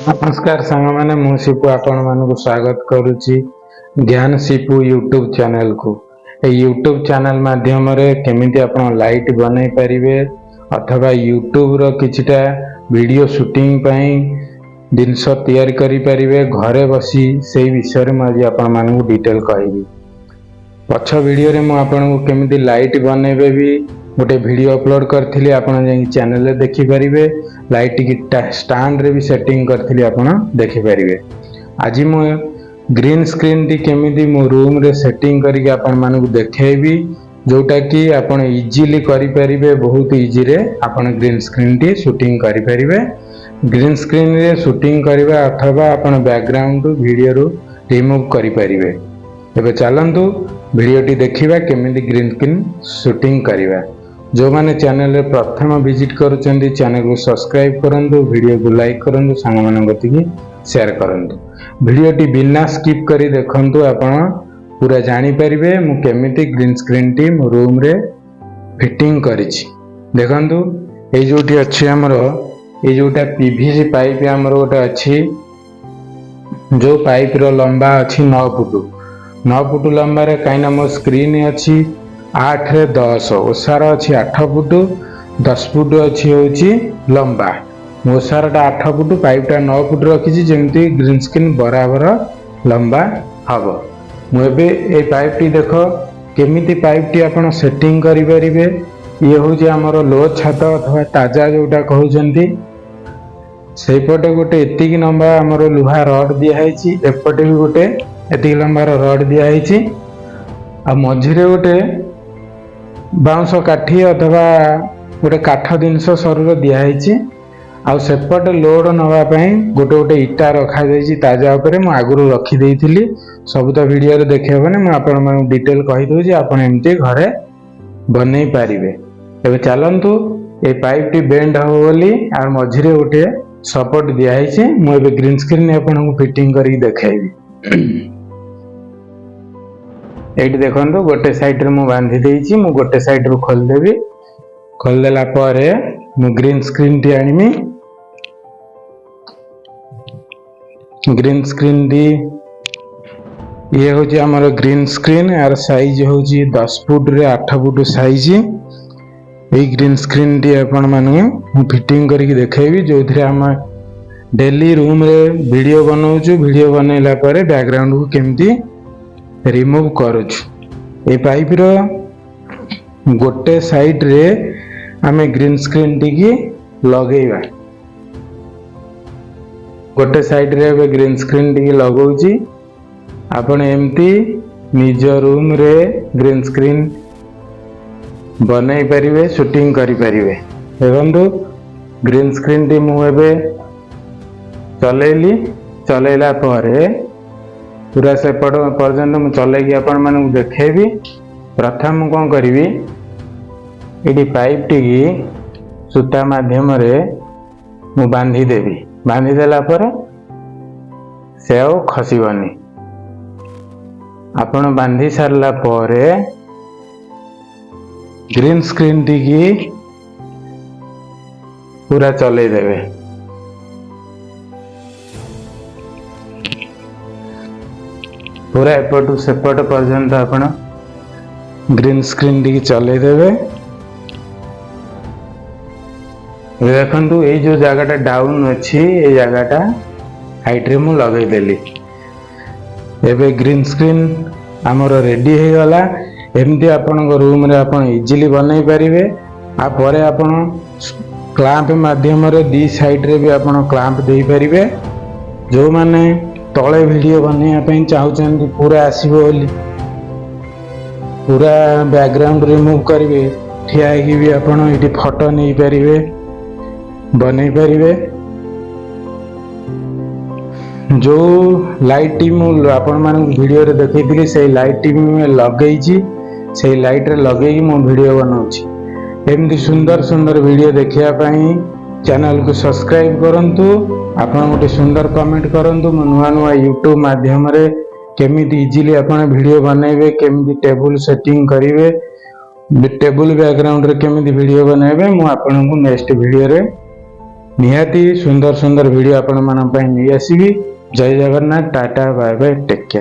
नमस्कार सांग मैंने मु शिपू आपण मानक स्वागत करुच्ची ज्ञान शिपू यूट्यूब चैनल को। यूट्यूब चैनल माध्यम केमिति आपण लाइट बनै परिवे अथवा यूट्यूब रो किछटा वीडियो शूटिंग पई जिनस तैयारी करि परिवे घरे बसी से विषय रे आज आपण मानक डिटेल कहबी। पछ वीडियो रे मु आपण को केमिति लाइट बनैबे भी गोटे वीडियो अपलोड करथिली आपण जे चैनल रे देखि परिवे। लाइट की स्टैंड रे भी सेटिंग करथिली आपण देखि परिवे। आज मु ग्रीन स्क्रीन टी केमिति मो रूम रे सेटिंग करके आपण मानक देखैबी जोटा कि आपण इजीली करि परिवे। बहुत इजी रे आपण ग्रीन स्क्रीन टी शूटिंग करि परिवे। ग्रीन स्क्रीन रे शूटिंग करबा अथवा आपण बैकग्राउंड वीडियो रो रिमूव करि परिवे। एबे चलंतु वीडियो टी देखिबा केमिति ग्रीन स्क्रीन शूटिंग करबा। जो माने चैनल रे प्रथम विजिट करूचंदी चैनल को सब्सक्राइब करंतु, वीडियो को लाइक करंतु, सांग मानन गति की शेयर करंतु। वीडियो टी बिना स्किप करी देखंतु आपण पूरा जानि परिबे मु केमिति ग्रीन स्क्रीन टी मो रूम रे फिटिंग करिछि। देखंतु ए जोटी अछि हमरो ए जोटा पीवीसी पाइप हमरो गोटे अछि जो पाइप रो लंबा अछि 9 फुट लंबा रे काइना मो स्क्रीन अछि 8 रे 10 ओसार अच्छी 8 फुट 10 फुट अच्छी होची लंबा। ओसार टा 8 फुट पाइपटा 9 फुट रखी जमी ग्रीन स्क्रीन बराबर लंबा हम। मुझे ये पाइप टी देख केमिति पाइप टी आपण सेटिंग करि परिबे। ये हूँ आमर लो छात अथवा ताजा जोटा कहते सेपटे गोटे एतिक लंबा आमर लुहा रड दिखाई, एपटे भी गोटे एतिक लंबार रड दिखाई आ मझिरे गोटे बाउंस काठी अथवा गोटे काठ जिनस सरुर दिखाई। आ सेपटे लोड नापी गोटे गोटे इटा रखा जाइए ताजा उपरे मु आगुरी रखीदी। सब तो वीडियो रे देखेबने मु आपण मानक डिटेल कहि दउछि आपण एमती घरे बनै पारिबे। एबे चलंतु ए पाइप टी बेंड हो बोली आ मझिरे गोटे सपोर्ट दिखाई। मु एबे ग्रीन स्क्रीन आपण को फिटिंग करी देखाइबी। एटी देखंतु गोटे साइड रे मु बांधी देइछि, मु गोटे साइड रो खोल देबी। खोल देला परे मु ग्रीन स्क्रीन टी आनिमी। ग्रीन स्क्रीन टी ये होची हमर ग्रीन स्क्रीन यार साइज होची 10 फुट रे 8 फुट साइज। ए ग्रीन स्क्रीन टी आपण माने मु फिटिंग करके देखाइबी जोथरे हम डेली रूम रे वीडियो बनाउछु। वीडियो बनैला परे बैकग्राउंड को केमती रिमूव करुछु। ए पाइप रो गोटे साइड रे आमे ग्रीन स्क्रीन टी की लगेइबा। गोटे साइड रे बे ग्रीन स्क्रीन टी की लगौची। आपण एमती निज रूम रे ग्रीन स्क्रीन बनै परिवे, शूटिंग करि परिवे। देखंतु ग्रीन स्क्रीन टी मु एबे चलेली, चलेला परे पूरा सेपट पर्यंत मु चलेगी आपण मानक देखेबी। प्रथम मु कोन करिवि एडी पाइप टी की सूता माध्यम रे मु बांधी देबी। बांधी देला पर से खसिबनी। आपण बांधी सारला परे ग्रीन स्क्रीन टी की पूरा चले देबे। पूरा एपटू सेपट पर्यंत आपण ग्रीन स्क्रीन टी चले देबे। देखंतु ए जो जगहटा डाउन अछि ए जगहटा हाइट रे मु लगै देली। एबे ग्रीन स्क्रीन हमर रेडी हे गला। एमती आपण रूम रे आपण इजीली बनै परिवे। आ परे आपण क्लैंप माध्यम रे दी साइड रे भी आपण क्लैंप देई परिवे। जो माने तले वीडियो बनैया पई चाहुचंदी पूरा आसीबो बोली पूरा बैकग्राउंड रिमूव करिवे, ठिया कि भी आपण एटी फोटो नै परिवे, बनै परिवे। जो लाइट टी मु आपण मानन वीडियो रे देखैतिली से लाइट टी में लगैछि। से लाइट रे लगैकि मु वीडियो बनाउछि। एमती सुंदर सुंदर वीडियो देखिया पई चैनल को सब्सक्राइब करंतु। आपण गोटे सुंदर कमेंट करंतु। मु नुआ नुआ यूट्यूब माध्यम रे केमिति इजीली आपण वीडियो बनैबे, केमिति टेबल सेटिंग करिवे, टेबल बैकग्राउंड रे केमिति वीडियो बनैबे मु आपण को नेक्स्ट वीडियो रे निहाती सुंदर सुंदर वीडियो आपण मान पई नहीं आसीबी। जय Jagannath, tata, bye bye, take care.